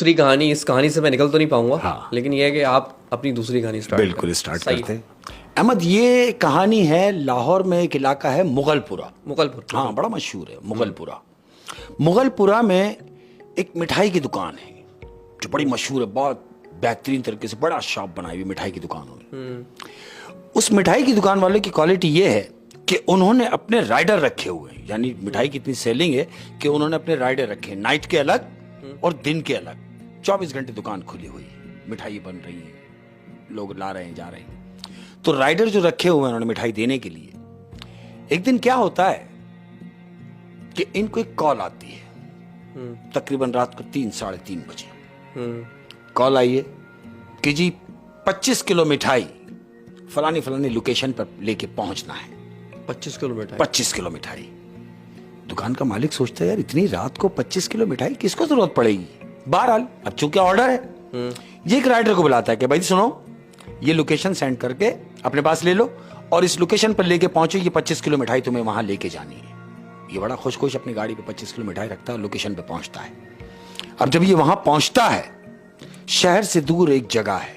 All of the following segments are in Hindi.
दूसरी कहानी, इस कहानी से मैं निकल तो नहीं पाऊंगा। हाँ। लेकिन ये है कि आप अपनी दूसरी कहानी स्टार्ट बिल्कुल स्टार्ट करते हैं। अहमद, ये कहानी है, लाहौर में एक इलाका है मुगलपुरा। मुगलपुर। हाँ, बड़ा मशहूर है मुगलपुरा। मुगलपुरा में एक मिठाई की दुकान है जो बड़ी मशहूर है, बहुत बेहतरीन तरीके से बड़ा शॉप बनाई हुई मिठाई की दुकान है। उस मिठाई की दुकान वाले की क्वालिटी ये है कि उन्होंने अपने राइडर रखे हुए हैं, यानी मिठाई की इतनी सेलिंग है कि उन्होंने अपने राइडर रखे हैं, नाइट के अलग और दिन के अलग। 24 घंटे दुकान खुली हुई है, मिठाई बन रही है, लोग ला रहे हैं, जा रहे हैं। तो राइडर जो रखे हुए हैं उन्होंने मिठाई देने के लिए, एक दिन क्या होता है कि इनको एक कॉल आती है, तकरीबन रात को 3 साढ़े 3 बजे कॉल आई है कि जी 25 किलो मिठाई फलानी फलानी लोकेशन पर लेके पहुंचना है। 25 किलो मिठाई। 25 किलो मिठाई। दुकान का मालिक सोचता है, यार इतनी रात को 25 किलो मिठाई किसको जरूरत पड़ेगी। बहरहाल अब चूंकि ऑर्डर है, ये एक राइडर को बुलाता है कि भाई सुनो, ये लोकेशन सेंड करके अपने पास ले लो और इस लोकेशन पर लेके पहुंचो, ये 25 किलो मिठाई तुम्हें वहां लेके जानी है। ये बड़ा खुश अपनी गाड़ी पे 25 किलो मिठाई रखता है, लोकेशन पे पहुंचता है। अब जब ये वहां पहुंचता है, शहर से दूर एक जगह है,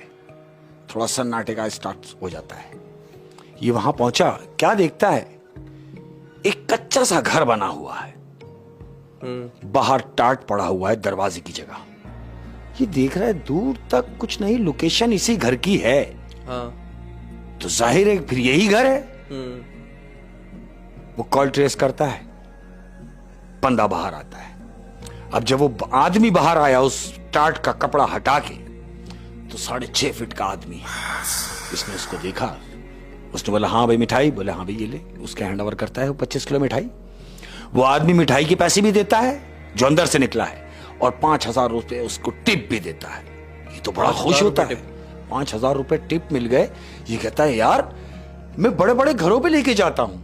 थोड़ा सन्नाटे का स्टार्ट हो जाता है। ये वहां पहुंचा, क्या देखता है, एक कच्चा सा घर बना हुआ है, बाहर टाट पड़ा हुआ है दरवाजे की जगह। ये देख रहा है दूर तक कुछ नहीं, लोकेशन इसी घर की है। हाँ। तो जाहिर है फिर यही घर है। वो कॉल ट्रेस करता है, बंदा बाहर आता है। अब जब वो आदमी बाहर आया उस टाट का कपड़ा हटा के, तो 6.5 फीट का आदमी, इसने उसको देखा, उसने बोला हाँ भाई मिठाई, बोले हाँ भाई ये ले। उसके हैंड ओवर करता है वो 25 किलो मिठाई। वो आदमी मिठाई के पैसे भी देता है जो अंदर से निकला है, और 5,000 रुपए उसको टिप भी देता है। ये तो बड़ा खुश होता है, 5,000 रुपए टिप मिल गए। ये कहता है यार मैं बड़े बड़े घरों पे लेके जाता हूं,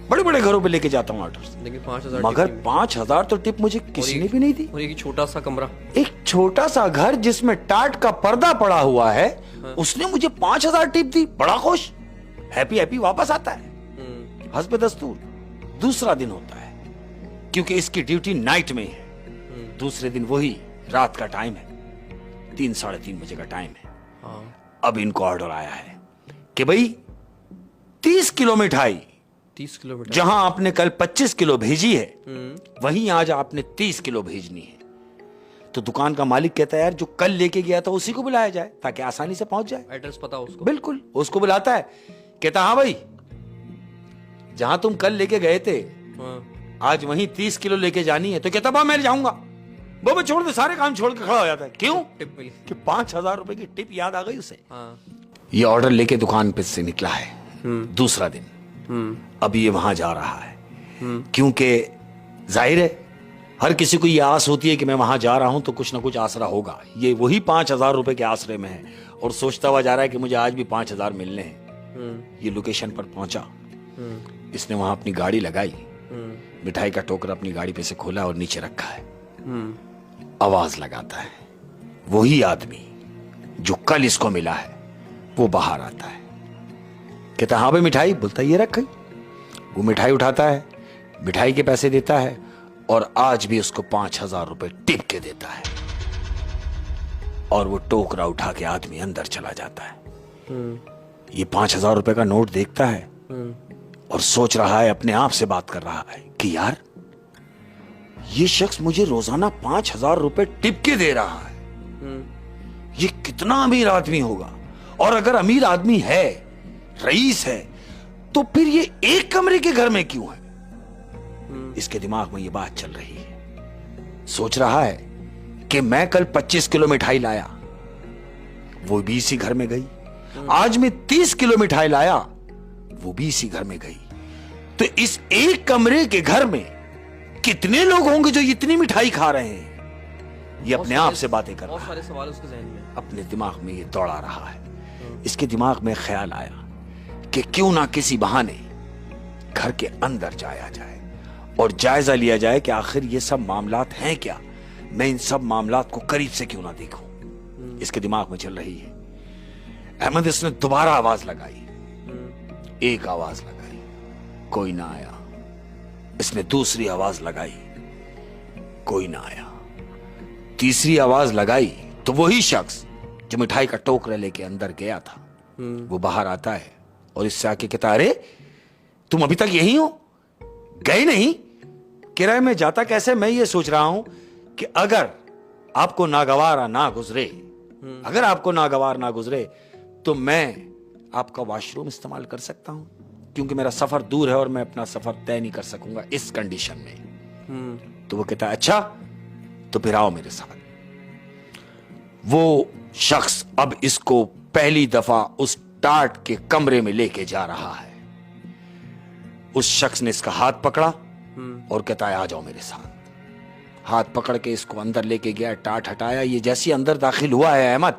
बड़े बड़े घरों पे लेके जाता हूं ऑर्डर, लेकिन 5,000 मगर 5,000 तो टिप मुझे किसी ने भी नहीं दी। और एक छोटा सा कमरा, एक छोटा सा घर जिसमें टाट का पर्दा पड़ा हुआ है, उसने मुझे 5,000 टिप दी। बड़ा खुश, हैप्पी हैप्पी वापस आता है हस्ब दस्तूर। दूसरा दिन होता है, क्योंकि इसकी ड्यूटी नाइट में है। दूसरे दिन वही रात का टाइम है, 3 साढ़े 3 बजे का टाइम है। हाँ। अब इनको ऑर्डर आया है कि भाई 30 किलो मिठाई, 30 किलो मिठाई जहां आपने कल 25 किलो भेजी है, वहीं आज आपने 30 किलो भेजनी है। तो दुकान का मालिक कहता है यार जो कल लेके गया था उसी को बुलाया जाए ताकि आसानी से पहुंच जाए। एड्रेस पता उसको? बिल्कुल। उसको बुलाता है, कहता हाँ भाई जहां तुम कल लेके गए थे, आज वहीं 30 किलो लेके जानी है। तो कहता बा मैं जाऊंगा। वो मैं छोड़ दे, सारे काम छोड़ के खड़ा हो जाता है। क्यों? टिप मिली कि 5,000 रुपए की टिप याद आ गई उसे। हाँ। ये ऑर्डर लेके दुकान पे से निकला है। दूसरा दिन अब ये वहां जा रहा है, क्योंकि जाहिर है हर किसी को ये आस होती है कि मैं वहां जा रहा हूं तो कुछ ना कुछ आसरा होगा। ये वही 5,000 रुपए के आसरे में है और सोचता हुआ जा रहा है कि मुझे आज भी 5,000 मिलने हैं। ये लोकेशन पर पहुंचा, इसने वहां अपनी गाड़ी लगाई, मिठाई का टोकरा अपनी गाड़ी पे से खोला और नीचे रखा है। आवाज लगाता है, वही आदमी जो कल इसको मिला है वो बाहर आता है। कहता हाँ भाई मिठाई, बोलता ये रख गई। वो मिठाई उठाता है, मिठाई के पैसे देता है और आज भी उसको 5,000 रुपए टिप के देता है। और वो टोकरा उठा के आदमी अंदर चला जाता है। ये 5,000 रुपए का नोट देखता है और सोच रहा है, अपने आप से बात कर रहा है कि यार ये शख्स मुझे रोजाना 5,000 रुपए टिप के दे रहा है, ये कितना अमीर आदमी होगा। और अगर अमीर आदमी है, रईस है, तो फिर ये एक कमरे के घर में क्यों है। इसके दिमाग में ये बात चल रही है। सोच रहा है कि मैं कल 25 किलो मिठाई लाया, वो भी इसी घर में गई। आज मैं 30 किलो मिठाई लाया, वो भी इसी घर में गई। तो इस एक कमरे के घर में कितने लोग होंगे जो इतनी मिठाई खा रहे हैं। ये अपने आप से बातें कर रहा है, बहुत सारे सवाल उसके ज़हन में, अपने दिमाग में ये दौड़ा रहा है। इसके दिमाग में ख्याल आया कि क्यों ना किसी बहाने घर के अंदर जाया जाए और जायजा लिया जाए कि आखिर ये सब मामलात हैं क्या, मैं इन सब मामलात को करीब से क्यों ना देखूं। इसके दिमाग में चल रही है। अहमद इसने दोबारा आवाज लगाई, एक आवाज लगाई, कोई ना आया। इसने दूसरी आवाज लगाई, कोई ना आया। तीसरी आवाज लगाई तो वही शख्स जो मिठाई का टोकरा लेके अंदर गया था वो बाहर आता है और इससे आके कहता, अरे तुम अभी तक यही हो, गए नहीं? किराए में जाता कैसे? मैं ये सोच रहा हूं कि अगर आपको नागवार ना गुजरे, अगर आपको नागवार ना गुजरे तो मैं आपका वॉशरूम इस्तेमाल कर सकता हूं, क्योंकि मेरा सफर दूर है और मैं अपना सफर तय नहीं कर सकूंगा इस कंडीशन में। तो वो कहता है, अच्छा तो फिर आओ मेरे साथ। वो शख्स अब इसको पहली दफा उस टाट के कमरे में लेके जा रहा है। उस शख्स ने इसका हाथ पकड़ा और कहता है, आ जाओ मेरे साथ। हाथ पकड़ के इसको अंदर लेके गया, टाट हटाया। ये जैसे अंदर दाखिल हुआ है अहमद,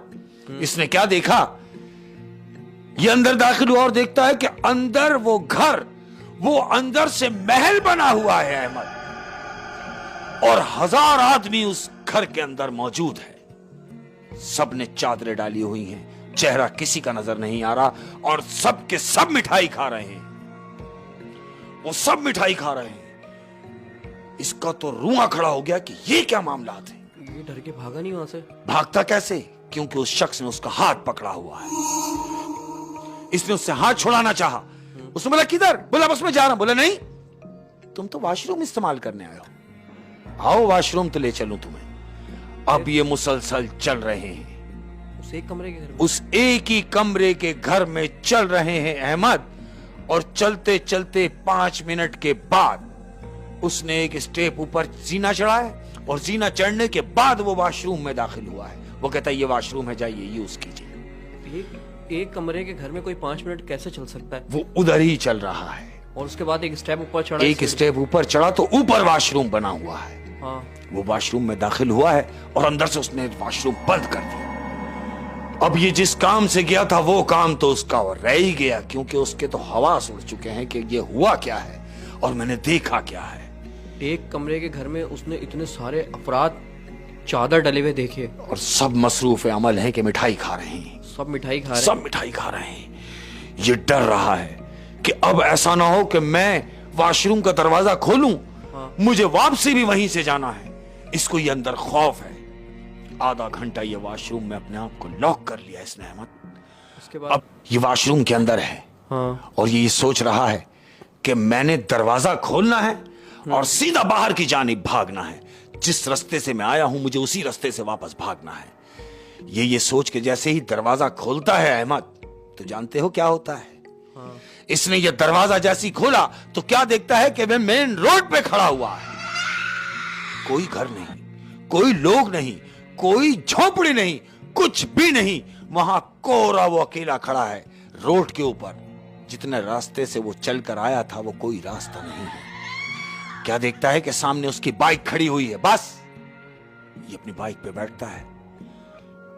इसने क्या देखा? ये अंदर दाखिल हुआ और देखता है कि अंदर वो घर, वो अंदर से महल बना हुआ है अहमद, और 1000 आदमी उस घर के अंदर मौजूद है। सबने चादरें डाली हुई हैं, चेहरा किसी का नजर नहीं आ रहा, और सब के सब मिठाई खा रहे हैं। वो सब मिठाई खा रहे हैं। इसका तो रुआ खड़ा हो गया कि ये क्या मामला है। ये डर के भागा नहीं वहां से? भागता कैसे? क्योंकि उस शख्स ने उसका हाथ पकड़ा हुआ है। इसने उससे हाथ छुड़ाना चाहा। उसने बोला, किधर? बोला, बस मैं जा रहा हूं। बोला, नहीं, तुम तो वॉशरूम इस्तेमाल करने आए हो, आओ वॉशरूम तो ले चलूं तुम्हें। अब ये मुसलसल चल रहे हैं उस एक कमरे के घर में, उस एक ही कमरे के घर में चल रहे हैं अहमद। और चलते चलते 5 मिनट के बाद उसने एक स्टेप ऊपर जीना चढ़ा है, और जीना चढ़ने के बाद वो वॉशरूम में दाखिल हुआ है। वो कहता है, ये वॉशरूम है, जाइए यूज कीजिए। एक कमरे के घर में कोई 5 मिनट कैसे चल सकता है? वो उधर ही चल रहा है, और उसके बाद एक स्टेप ऊपर चढ़ा। एक स्टेप ऊपर चढ़ा तो ऊपर वॉशरूम बना हुआ है। हाँ। वो वॉशरूम में दाखिल हुआ है और अंदर से उसने वॉशरूम बंद कर दिया। अब ये जिस काम से गया था वो काम तो उसका रह ही गया, क्योंकि उसके तो हवास उड़ चुके हैं कि ये हुआ क्या है और मैंने देखा क्या है। एक कमरे के घर में उसने इतने सारे अफराद चादर डले हुए देखे, और सब मसरूफ अमल है कि मिठाई खा रहे हैं, सब मिठाई खा रहे हैं। सब मिठाई खा रहे हैं। ये डर रहा है कि अब ऐसा ना हो कि मैं वॉशरूम का दरवाजा खोलूं, मुझे वापसी भी वहीं से जाना है। इसको ये अंदर खौफ है। आधा घंटा ये वॉशरूम में अपने आप को लॉक कर लिया इसने अहमद। उसके बाद अब ये वॉशरूम के अंदर है। हाँ। और ये सोच रहा है कि मैंने दरवाजा खोलना है और सीधा बाहर की जानिब भागना है। जिस रास्ते से मैं आया हूं मुझे उसी रास्ते से वापस भागना है। ये सोच के जैसे ही दरवाजा खोलता है अहमद, तो जानते हो क्या होता है? हाँ। इसने ये दरवाजा जैसी खोला तो क्या देखता है कि वह मेन रोड पे खड़ा हुआ है। कोई घर नहीं, कोई लोग नहीं, कोई झोपड़ी नहीं, कुछ भी नहीं। वहां कोरा वो अकेला खड़ा है रोड के ऊपर। जितने रास्ते से वो चलकर आया था वो कोई रास्ता नहीं है। क्या देखता है कि सामने उसकी बाइक खड़ी हुई है। बस ये अपनी बाइक पे बैठता है,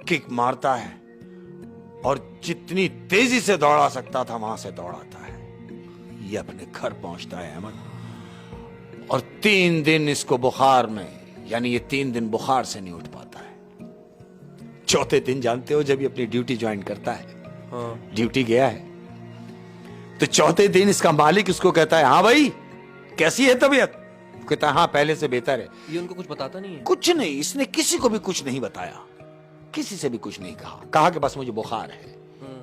किक मारता है और जितनी तेजी से दौड़ा सकता था वहां से दौड़ाता है। ये अपने घर पहुंचता है अहमद, और 3 दिन इसको बुखार में, यानी ये 3 दिन बुखार से नहीं उठ पाता है। चौथे दिन जानते हो जब ये अपनी ड्यूटी ज्वाइन करता है, हाँ। ड्यूटी गया है, तो चौथे दिन इसका मालिक इसको कहता है, हाँ भाई कैसी है तबीयत? कहता है, हाँ पहले से बेहतर है। ये उनको कुछ बताता नहीं है? कुछ नहीं, इसने किसी को भी कुछ नहीं बताया, किसी से भी कुछ नहीं कहा कि बस मुझे बुखार है।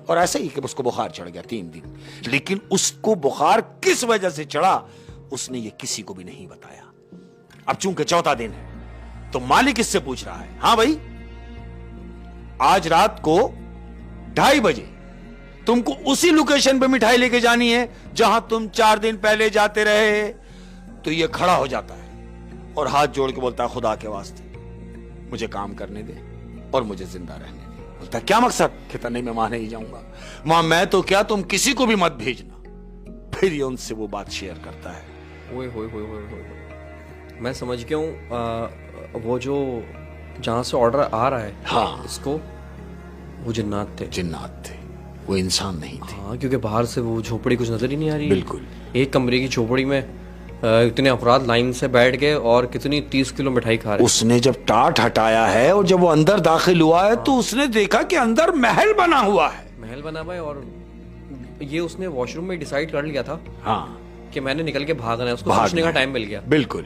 और ऐसे ही कि उसको बुखार चढ़ गया 3 दिन। लेकिन उसको बुखार किस वजह से चढ़ा उसने ये किसी को भी नहीं बताया। अब चूंकि चौथा दिन है तो मालिक इससे पूछ रहा है, हाँ भाई आज रात को 2:30 बजे तुमको उसी लोकेशन पे मिठाई लेके जानी है जहां तुम 4 दिन पहले जाते रहे। तो ये खड़ा हो जाता है और हाथ जोड़ के बोलता है, खुदा के वास्ते मुझे काम करने दे और मुझे जिंदा रहने दे। बोलता है, क्या मकसद? कहता, नहीं मैं वहां नहीं जाऊंगा, वहां मैं तो क्या तुम किसी को भी मत भेजना। फिर ये उनसे वो बात शेयर करता है। ओए होए होए होए होए। मैं समझ गया हूँ। वो जो जहां से ऑर्डर आ रहा है, हाँ, इसको, वो जिन्नात थे। जिन्नात थे, वो इंसान नहीं थे। हाँ, क्योंकि बाहर से वो झोपड़ी कुछ नजर ही नहीं आ रही है। बिल्कुल। एक कमरे की झोपड़ी में इतने अफराद लाइन से बैठ गए और कितनी 30 किलो मिठाई खा रहे। उसने जब टाट हटाया है और जब वो अंदर दाखिल हुआ है तो उसने देखा कि अंदर महल बना हुआ है। महल बना हुआ है, और ये उसने वॉशरूम में डिसाइड कर लिया था, हाँ, कि मैंने निकल के भागना है। उसको सोचने का टाइम मिल गया। बिल्कुल।